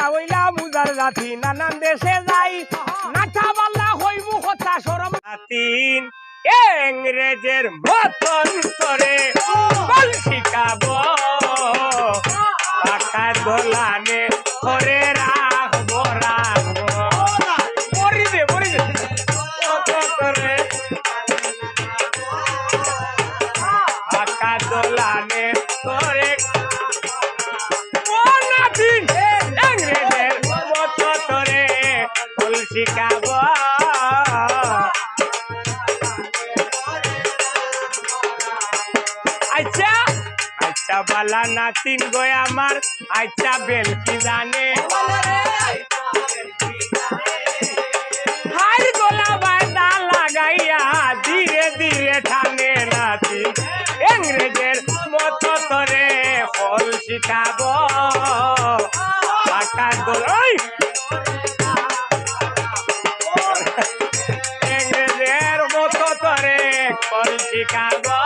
হইলা মুজার জাতি নানান দেশে যাই নাথা বাল্লা হইব কথা শরম জাতিন ইংরেজের মতন করে বল শিখাবো পাকা দোলানে করে রাখবো রাখবো মরি দে করে পাকা দোলানে করে ইংরেজের মতো করে বল শিখাবো আচ্ছা আচ্ছা বালা নাতিন গো আমার আচ্ছা বেল কি জানে হাই গোলা বায়দা লাগাইয়া ধীরে ধীরে ঠানে নাতিন ইংরেজের মতো করে ফল শিখাবো পাকা দোলাই ইংরেজের মতো করে ফল শিখাবো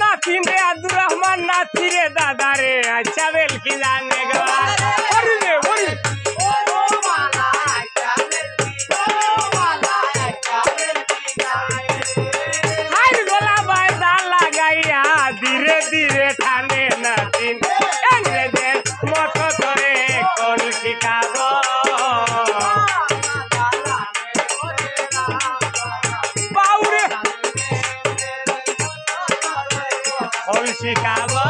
নাতিন রে আব্দুর রহমান নাতি রে দাদা রে আচ্ছা বেল কি জানে গো ওরে রে ওরে হাই গোলা বায়দা লাগাইয়া ধীরে ধীরে ঠানে নাতিন ইংরেজের মতো করে কল শিখাবো কল শিখাবো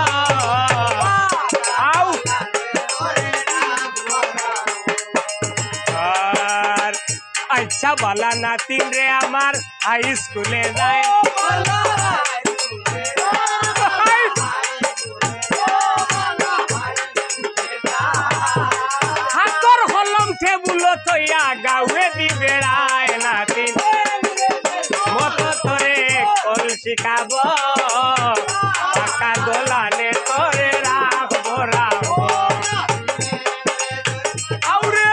আউ আর আচ্ছা বালা নাতিন রে আমার হাই স্কুলে যায় হাতর হলম টেবুল তৈয়া গাউয়ে দি বেড়ায় নাতিন মতো করে কল শিখাবো পাকা দোলানে করে রাখবো রাখবো আউরে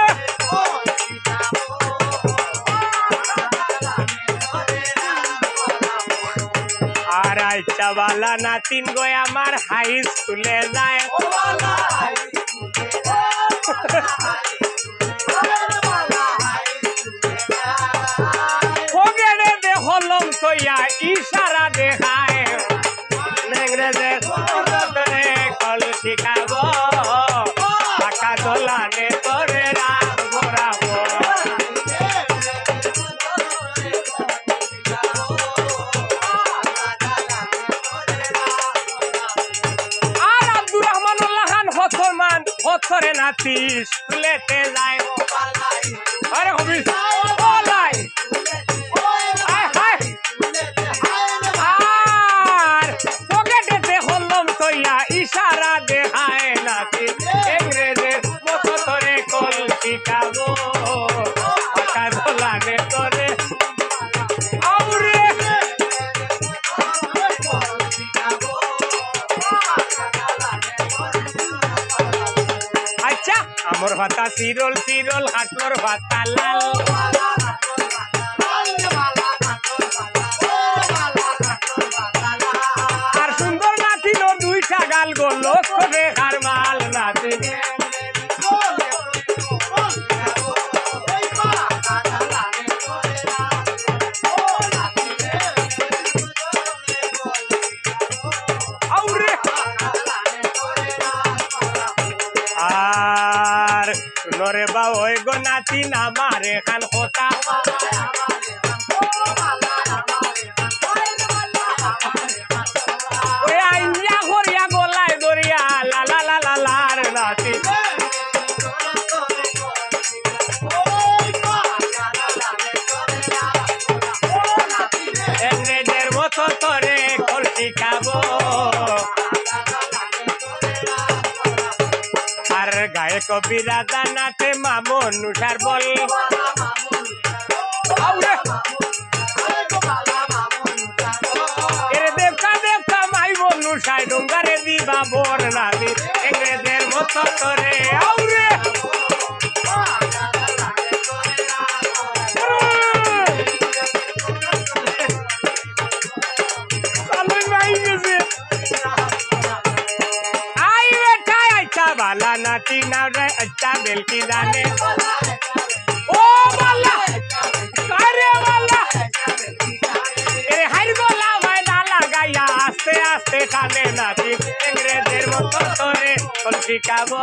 আর আচ্ছা বালা নাতিন গো আমার হাই স্কুলে যায় ফগেরে দে হলম তৈয়া ইশারা দেখায় ইংরেজের মতরে কল শিখাবো পাকা দোলানে করে রাখবো রাখবো আর আব্দুর রহমান খান হতমান হতরে নাতি স্কুলেতে যায় আরে হবি বলাই ইশারা দেখায় নাতি ইংরেজের মতো করে কল শিখাবো পাকা দোলানে করে আউরে আচ্ছা আমার ভাতা চিরল চিরল হাটর ভাতা লাল আর সুন্দর নাতিন দুইটা গাল গো লোক দেখার মাল নাতিন আর শুনরে বা ওই গো নাতিন আমার এখান কথা ওই আইয়া করিয়া গলায় দরিয়া লালা লালা লার নাতি ইংরেজের মতো করে কল শিখাবো আর গায়ে কবিরা দানাতে মামন উঠার বল এরে দেবকা দেবকা মাই বনু সাই ডোঙ্গারে দিবা বোর নাতি ইংরেজের মতো করে আউরে নাতি না রে আচ্ছা বেলকি জানে ও বালা আরে বালা এ হাই গলা ভাই না লাগাইয়া আস্তে আস্তে টানে নাতি ইংরেজের মতো তোরে কলসি খাবো